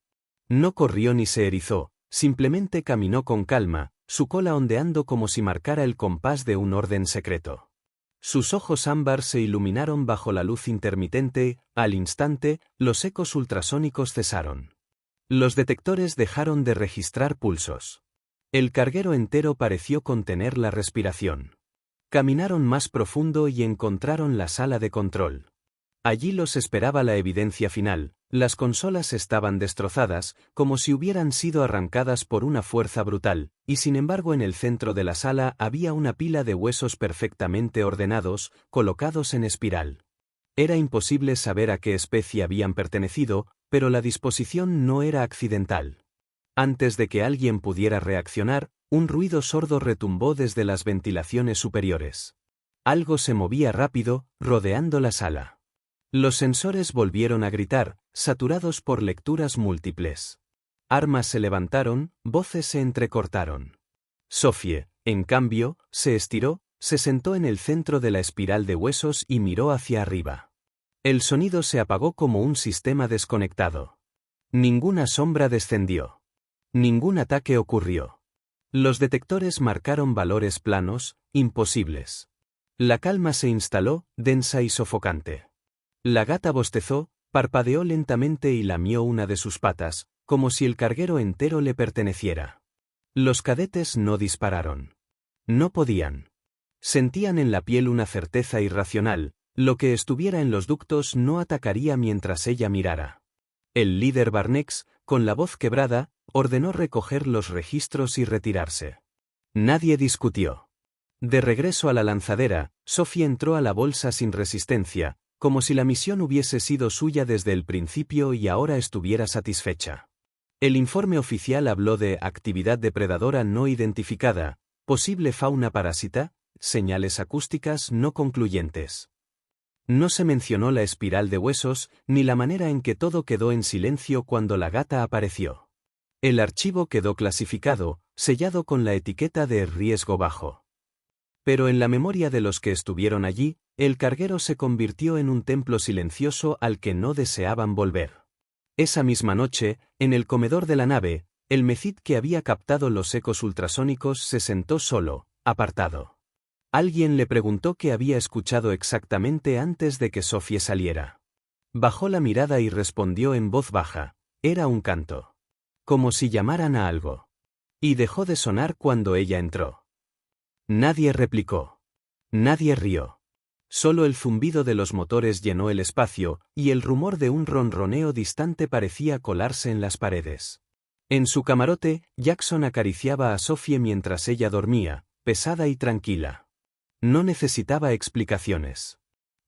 No corrió ni se erizó, simplemente caminó con calma, su cola ondeando como si marcara el compás de un orden secreto. Sus ojos ámbar se iluminaron bajo la luz intermitente, al instante, los ecos ultrasónicos cesaron. Los detectores dejaron de registrar pulsos. El carguero entero pareció contener la respiración. Caminaron más profundo y encontraron la sala de control. Allí los esperaba la evidencia final. Las consolas estaban destrozadas, como si hubieran sido arrancadas por una fuerza brutal, y sin embargo en el centro de la sala había una pila de huesos perfectamente ordenados, colocados en espiral. Era imposible saber a qué especie habían pertenecido, pero la disposición no era accidental. Antes de que alguien pudiera reaccionar, un ruido sordo retumbó desde las ventilaciones superiores. Algo se movía rápido, rodeando la sala. Los sensores volvieron a gritar, saturados por lecturas múltiples. Armas se levantaron, voces se entrecortaron. Sophie, en cambio, se estiró, se sentó en el centro de la espiral de huesos y miró hacia arriba. El sonido se apagó como un sistema desconectado. Ninguna sombra descendió. Ningún ataque ocurrió. Los detectores marcaron valores planos, imposibles. La calma se instaló, densa y sofocante. La gata bostezó, parpadeó lentamente y lamió una de sus patas, como si el carguero entero le perteneciera. Los cadetes no dispararon. No podían. Sentían en la piel una certeza irracional, lo que estuviera en los ductos no atacaría mientras ella mirara. El líder Barnex, con la voz quebrada, ordenó recoger los registros y retirarse. Nadie discutió. De regreso a la lanzadera, Sophie entró a la bolsa sin resistencia, como si la misión hubiese sido suya desde el principio y ahora estuviera satisfecha. El informe oficial habló de actividad depredadora no identificada, posible fauna parásita, señales acústicas no concluyentes. No se mencionó la espiral de huesos, ni la manera en que todo quedó en silencio cuando la gata apareció. El archivo quedó clasificado, sellado con la etiqueta de riesgo bajo. Pero en la memoria de los que estuvieron allí, el carguero se convirtió en un templo silencioso al que no deseaban volver. Esa misma noche, en el comedor de la nave, el Mecid que había captado los ecos ultrasónicos se sentó solo, apartado. Alguien le preguntó qué había escuchado exactamente antes de que Sophie saliera. Bajó la mirada y respondió en voz baja, era un canto. Como si llamaran a algo. Y dejó de sonar cuando ella entró. Nadie replicó. Nadie rió. Solo el zumbido de los motores llenó el espacio, y el rumor de un ronroneo distante parecía colarse en las paredes. En su camarote, Jackson acariciaba a Sophie mientras ella dormía, pesada y tranquila. No necesitaba explicaciones.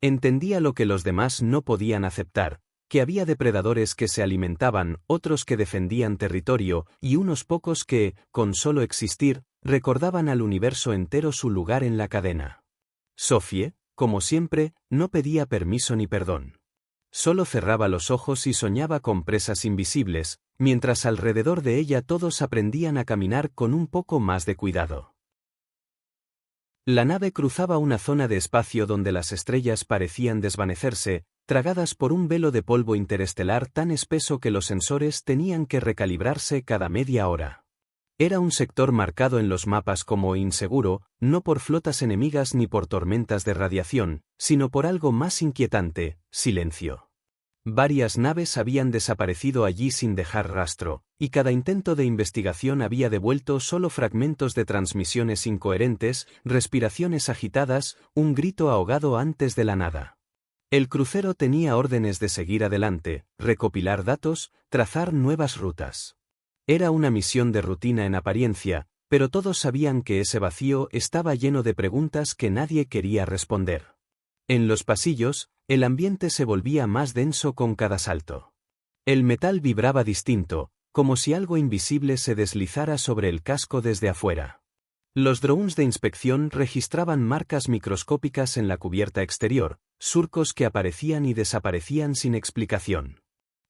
Entendía lo que los demás no podían aceptar, que había depredadores que se alimentaban, otros que defendían territorio, y unos pocos que, con solo existir, recordaban al universo entero su lugar en la cadena. Sophie, como siempre, no pedía permiso ni perdón. Solo cerraba los ojos y soñaba con presas invisibles, mientras alrededor de ella todos aprendían a caminar con un poco más de cuidado. La nave cruzaba una zona de espacio donde las estrellas parecían desvanecerse, tragadas por un velo de polvo interestelar tan espeso que los sensores tenían que recalibrarse cada media hora. Era un sector marcado en los mapas como inseguro, no por flotas enemigas ni por tormentas de radiación, sino por algo más inquietante, silencio. Varias naves habían desaparecido allí sin dejar rastro, y cada intento de investigación había devuelto solo fragmentos de transmisiones incoherentes, respiraciones agitadas, un grito ahogado antes de la nada. El crucero tenía órdenes de seguir adelante, recopilar datos, trazar nuevas rutas. Era una misión de rutina en apariencia, pero todos sabían que ese vacío estaba lleno de preguntas que nadie quería responder. En los pasillos, el ambiente se volvía más denso con cada salto. El metal vibraba distinto, como si algo invisible se deslizara sobre el casco desde afuera. Los drones de inspección registraban marcas microscópicas en la cubierta exterior, surcos que aparecían y desaparecían sin explicación.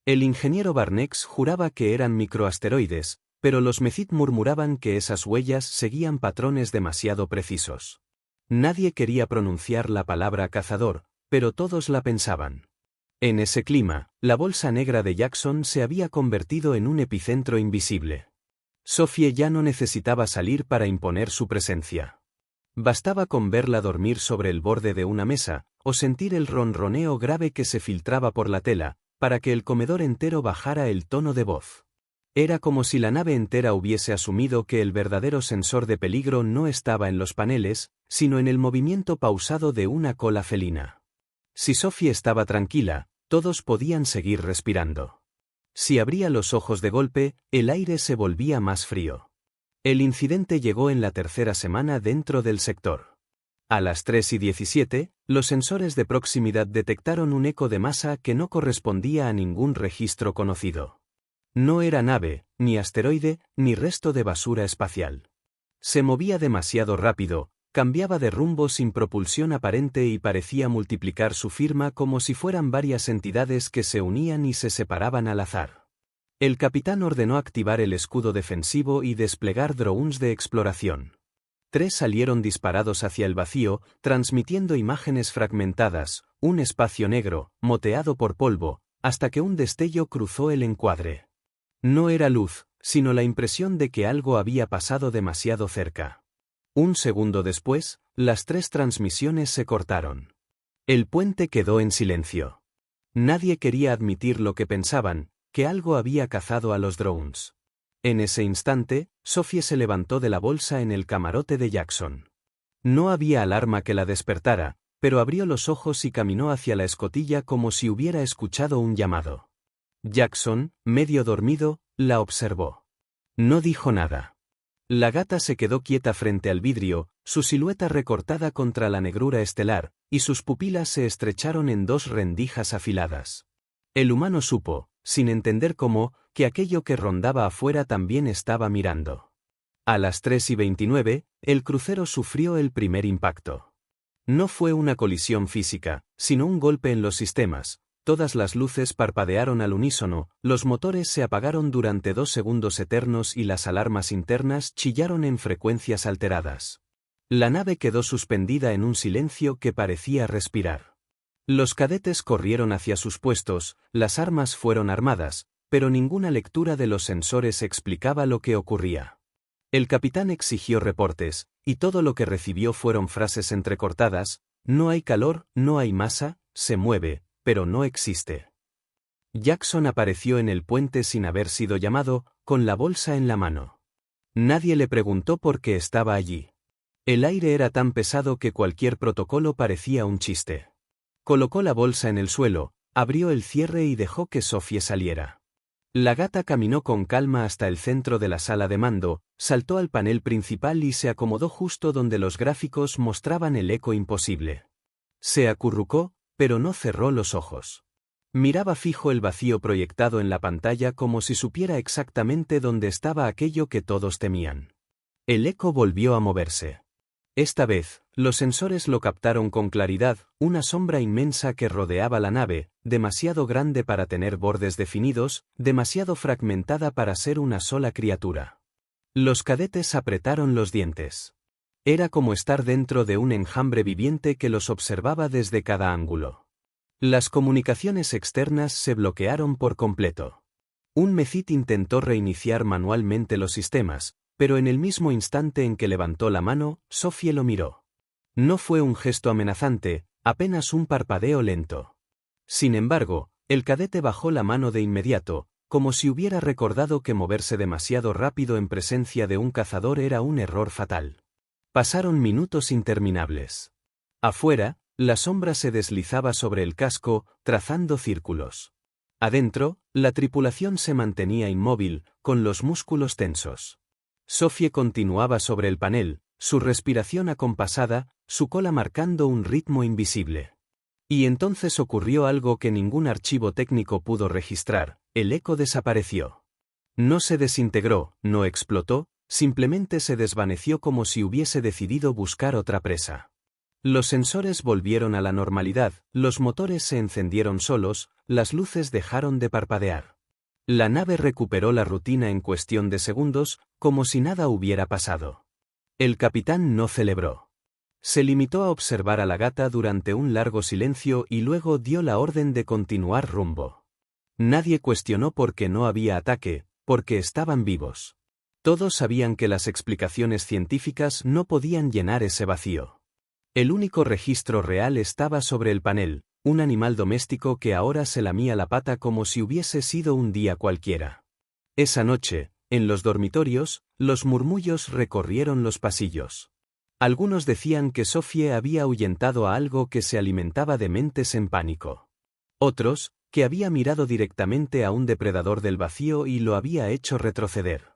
El ingeniero Barnex juraba que eran microasteroides, pero los Mecid murmuraban que esas huellas seguían patrones demasiado precisos. Nadie quería pronunciar la palabra cazador, pero todos la pensaban. En ese clima, la bolsa negra de Jackson se había convertido en un epicentro invisible. Sophie ya no necesitaba salir para imponer su presencia. Bastaba con verla dormir sobre el borde de una mesa, o sentir el ronroneo grave que se filtraba por la tela, para que el comedor entero bajara el tono de voz. Era como si la nave entera hubiese asumido que el verdadero sensor de peligro no estaba en los paneles, sino en el movimiento pausado de una cola felina. Si Sophie estaba tranquila, todos podían seguir respirando. Si abría los ojos de golpe, el aire se volvía más frío. El incidente llegó en la tercera semana dentro del sector. A las 3:17, los sensores de proximidad detectaron un eco de masa que no correspondía a ningún registro conocido. No era nave, ni asteroide, ni resto de basura espacial. Se movía demasiado rápido, cambiaba de rumbo sin propulsión aparente y parecía multiplicar su firma como si fueran varias entidades que se unían y se separaban al azar. El capitán ordenó activar el escudo defensivo y desplegar drones de exploración. 3 salieron disparados hacia el vacío, transmitiendo imágenes fragmentadas, un espacio negro, moteado por polvo, hasta que un destello cruzó el encuadre. No era luz, sino la impresión de que algo había pasado demasiado cerca. Un segundo después, las 3 transmisiones se cortaron. El puente quedó en silencio. Nadie quería admitir lo que pensaban, que algo había cazado a los drones. En ese instante, Sophie se levantó de la bolsa en el camarote de Jackson. No había alarma que la despertara, pero abrió los ojos y caminó hacia la escotilla como si hubiera escuchado un llamado. Jackson, medio dormido, la observó. No dijo nada. La gata se quedó quieta frente al vidrio, su silueta recortada contra la negrura estelar, y sus pupilas se estrecharon en dos rendijas afiladas. El humano supo, sin entender cómo, que aquello que rondaba afuera también estaba mirando. A las 3:29, el crucero sufrió el primer impacto. No fue una colisión física, sino un golpe en los sistemas. Todas las luces parpadearon al unísono, los motores se apagaron durante 2 segundos eternos y las alarmas internas chillaron en frecuencias alteradas. La nave quedó suspendida en un silencio que parecía respirar. Los cadetes corrieron hacia sus puestos, las armas fueron armadas, pero ninguna lectura de los sensores explicaba lo que ocurría. El capitán exigió reportes, y todo lo que recibió fueron frases entrecortadas: no hay calor, no hay masa, se mueve, pero no existe. Jackson apareció en el puente sin haber sido llamado, con la bolsa en la mano. Nadie le preguntó por qué estaba allí. El aire era tan pesado que cualquier protocolo parecía un chiste. Colocó la bolsa en el suelo, abrió el cierre y dejó que Sophie saliera. La gata caminó con calma hasta el centro de la sala de mando, saltó al panel principal y se acomodó justo donde los gráficos mostraban el eco imposible. Se acurrucó, pero no cerró los ojos. Miraba fijo el vacío proyectado en la pantalla como si supiera exactamente dónde estaba aquello que todos temían. El eco volvió a moverse. Esta vez, los sensores lo captaron con claridad, una sombra inmensa que rodeaba la nave, demasiado grande para tener bordes definidos, demasiado fragmentada para ser una sola criatura. Los cadetes apretaron los dientes. Era como estar dentro de un enjambre viviente que los observaba desde cada ángulo. Las comunicaciones externas se bloquearon por completo. Un Mecit intentó reiniciar manualmente los sistemas, pero en el mismo instante en que levantó la mano, Sophie lo miró. No fue un gesto amenazante, apenas un parpadeo lento. Sin embargo, el cadete bajó la mano de inmediato, como si hubiera recordado que moverse demasiado rápido en presencia de un cazador era un error fatal. Pasaron minutos interminables. Afuera, la sombra se deslizaba sobre el casco, trazando círculos. Adentro, la tripulación se mantenía inmóvil, con los músculos tensos. Sophie continuaba sobre el panel, su respiración acompasada, su cola marcando un ritmo invisible. Y entonces ocurrió algo que ningún archivo técnico pudo registrar: el eco desapareció. No se desintegró, no explotó, simplemente se desvaneció como si hubiese decidido buscar otra presa. Los sensores volvieron a la normalidad, los motores se encendieron solos, las luces dejaron de parpadear. La nave recuperó la rutina en cuestión de segundos, como si nada hubiera pasado. El capitán no celebró. Se limitó a observar a la gata durante un largo silencio y luego dio la orden de continuar rumbo. Nadie cuestionó por qué no había ataque, porque estaban vivos. Todos sabían que las explicaciones científicas no podían llenar ese vacío. El único registro real estaba sobre el panel, un animal doméstico que ahora se lamía la pata como si hubiese sido un día cualquiera. Esa noche, en los dormitorios, los murmullos recorrieron los pasillos. Algunos decían que Sophie había ahuyentado a algo que se alimentaba de mentes en pánico. Otros, que había mirado directamente a un depredador del vacío y lo había hecho retroceder.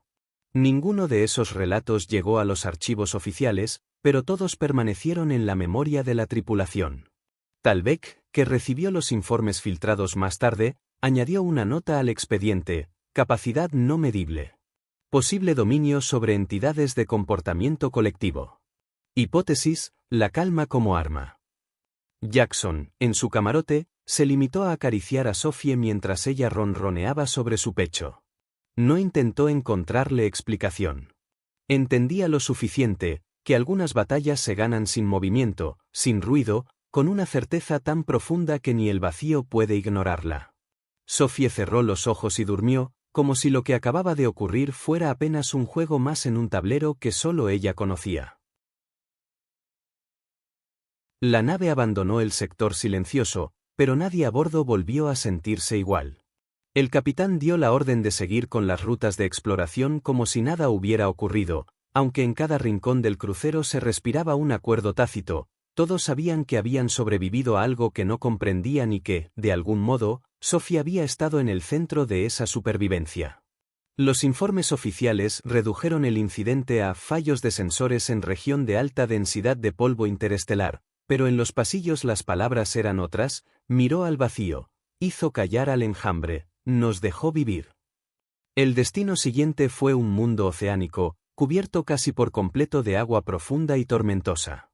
Ninguno de esos relatos llegó a los archivos oficiales, pero todos permanecieron en la memoria de la tripulación. Talbek, que recibió los informes filtrados más tarde, añadió una nota al expediente: capacidad no medible. Posible dominio sobre entidades de comportamiento colectivo. Hipótesis: la calma como arma. Jackson, en su camarote, se limitó a acariciar a Sophie mientras ella ronroneaba sobre su pecho. No intentó encontrarle explicación. Entendía lo suficiente, que algunas batallas se ganan sin movimiento, sin ruido, con una certeza tan profunda que ni el vacío puede ignorarla. Sophie cerró los ojos y durmió, como si lo que acababa de ocurrir fuera apenas un juego más en un tablero que solo ella conocía. La nave abandonó el sector silencioso, pero nadie a bordo volvió a sentirse igual. El capitán dio la orden de seguir con las rutas de exploración como si nada hubiera ocurrido, aunque en cada rincón del crucero se respiraba un acuerdo tácito. Todos sabían que habían sobrevivido a algo que no comprendían y que, de algún modo, Sophie había estado en el centro de esa supervivencia. Los informes oficiales redujeron el incidente a fallos de sensores en región de alta densidad de polvo interestelar, pero en los pasillos las palabras eran otras. Miró al vacío, hizo callar al enjambre, nos dejó vivir. El destino siguiente fue un mundo oceánico, cubierto casi por completo de agua profunda y tormentosa.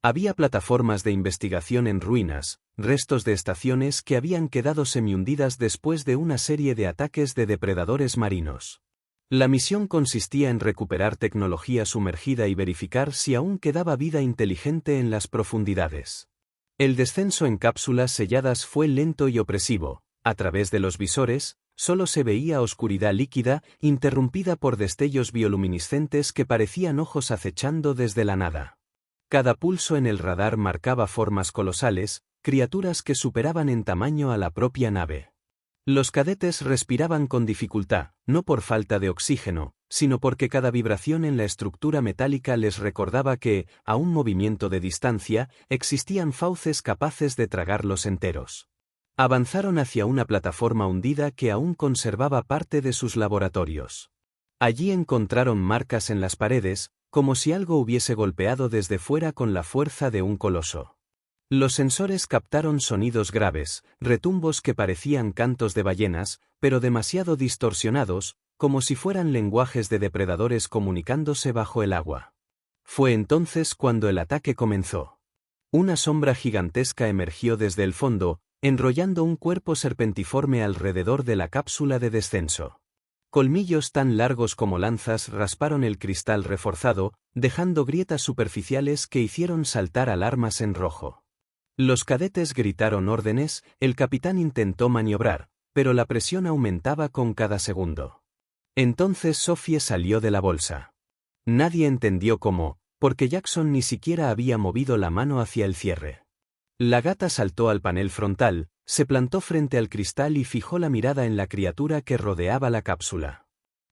Había plataformas de investigación en ruinas, restos de estaciones que habían quedado semihundidas después de una serie de ataques de depredadores marinos. La misión consistía en recuperar tecnología sumergida y verificar si aún quedaba vida inteligente en las profundidades. El descenso en cápsulas selladas fue lento y opresivo. A través de los visores, solo se veía oscuridad líquida, interrumpida por destellos bioluminiscentes que parecían ojos acechando desde la nada. Cada pulso en el radar marcaba formas colosales, criaturas que superaban en tamaño a la propia nave. Los cadetes respiraban con dificultad, no por falta de oxígeno, sino porque cada vibración en la estructura metálica les recordaba que, a un movimiento de distancia, existían fauces capaces de tragarlos enteros. Avanzaron hacia una plataforma hundida que aún conservaba parte de sus laboratorios. Allí encontraron marcas en las paredes, como si algo hubiese golpeado desde fuera con la fuerza de un coloso. Los sensores captaron sonidos graves, retumbos que parecían cantos de ballenas, pero demasiado distorsionados, como si fueran lenguajes de depredadores comunicándose bajo el agua. Fue entonces cuando el ataque comenzó. Una sombra gigantesca emergió desde el fondo, enrollando un cuerpo serpentiforme alrededor de la cápsula de descenso. Colmillos tan largos como lanzas rasparon el cristal reforzado, dejando grietas superficiales que hicieron saltar alarmas en rojo. Los cadetes gritaron órdenes, el capitán intentó maniobrar, pero la presión aumentaba con cada segundo. Entonces Sophie salió de la bolsa. Nadie entendió cómo, porque Jackson ni siquiera había movido la mano hacia el cierre. La gata saltó al panel frontal, se plantó frente al cristal y fijó la mirada en la criatura que rodeaba la cápsula.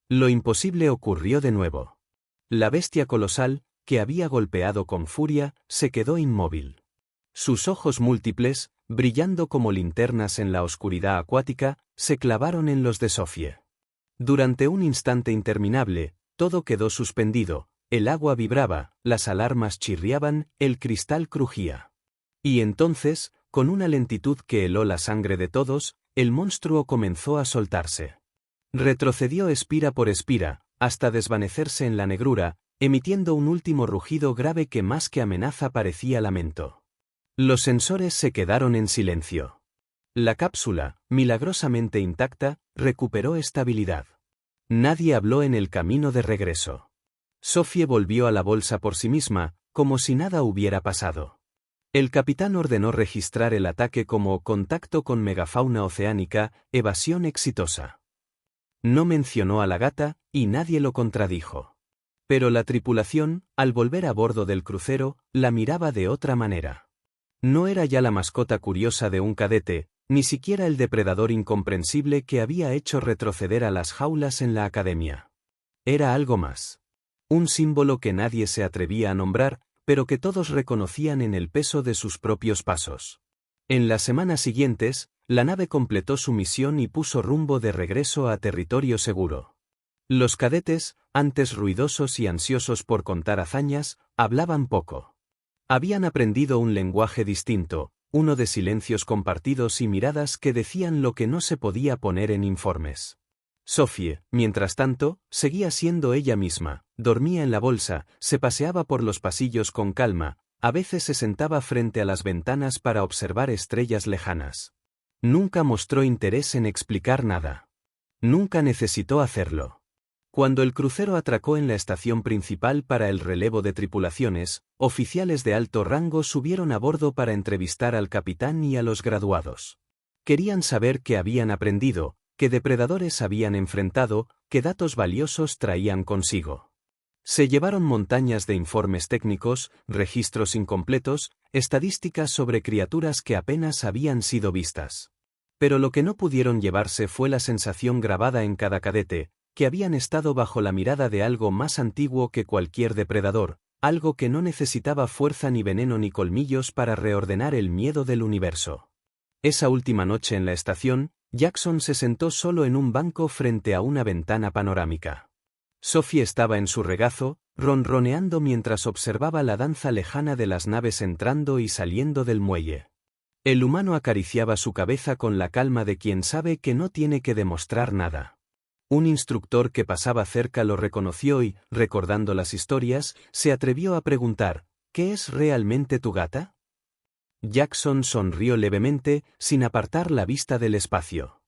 Lo imposible ocurrió de nuevo. La bestia colosal, que había golpeado con furia, se quedó inmóvil. Sus ojos múltiples, brillando como linternas en la oscuridad acuática, se clavaron en los de Sophie. Durante un instante interminable, todo quedó suspendido, el agua vibraba, las alarmas chirriaban, el cristal crujía. Y entonces, con una lentitud que heló la sangre de todos, el monstruo comenzó a soltarse. Retrocedió espira por espira, hasta desvanecerse en la negrura, emitiendo un último rugido grave que más que amenaza parecía lamento. Los sensores se quedaron en silencio. La cápsula, milagrosamente intacta, recuperó estabilidad. Nadie habló en el camino de regreso. Sophie volvió a la bolsa por sí misma, como si nada hubiera pasado. El capitán ordenó registrar el ataque como contacto con megafauna oceánica, evasión exitosa. No mencionó a la gata, y nadie lo contradijo. Pero la tripulación, al volver a bordo del crucero, la miraba de otra manera. No era ya la mascota curiosa de un cadete, ni siquiera el depredador incomprensible que había hecho retroceder a las jaulas en la academia. Era algo más. Un símbolo que nadie se atrevía a nombrar, pero que todos reconocían en el peso de sus propios pasos. En las semanas siguientes, la nave completó su misión y puso rumbo de regreso a territorio seguro. Los cadetes, antes ruidosos y ansiosos por contar hazañas, hablaban poco. Habían aprendido un lenguaje distinto, uno de silencios compartidos y miradas que decían lo que no se podía poner en informes. Sophie, mientras tanto, seguía siendo ella misma, dormía en la bolsa, se paseaba por los pasillos con calma, a veces se sentaba frente a las ventanas para observar estrellas lejanas. Nunca mostró interés en explicar nada. Nunca necesitó hacerlo. Cuando el crucero atracó en la estación principal para el relevo de tripulaciones, oficiales de alto rango subieron a bordo para entrevistar al capitán y a los graduados. Querían saber qué habían aprendido, qué depredadores habían enfrentado, qué datos valiosos traían consigo. Se llevaron montañas de informes técnicos, registros incompletos, estadísticas sobre criaturas que apenas habían sido vistas. Pero lo que no pudieron llevarse fue la sensación grabada en cada cadete, que habían estado bajo la mirada de algo más antiguo que cualquier depredador, algo que no necesitaba fuerza ni veneno ni colmillos para reordenar el miedo del universo. Esa última noche en la estación, Jackson se sentó solo en un banco frente a una ventana panorámica. Sophie estaba en su regazo, ronroneando mientras observaba la danza lejana de las naves entrando y saliendo del muelle. El humano acariciaba su cabeza con la calma de quien sabe que no tiene que demostrar nada. Un instructor que pasaba cerca lo reconoció y, recordando las historias, se atrevió a preguntar, ¿qué es realmente tu gata? Jackson sonrió levemente, sin apartar la vista del espacio.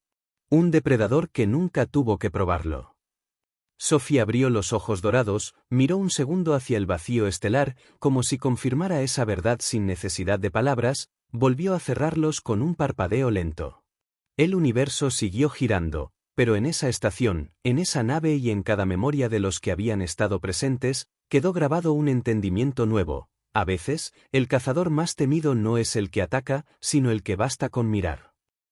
Un depredador que nunca tuvo que probarlo. Sophie abrió los ojos dorados, miró un segundo hacia el vacío estelar, como si confirmara esa verdad sin necesidad de palabras, volvió a cerrarlos con un parpadeo lento. El universo siguió girando, pero en esa estación, en esa nave y en cada memoria de los que habían estado presentes, quedó grabado un entendimiento nuevo. A veces, el cazador más temido no es el que ataca, sino el que basta con mirar.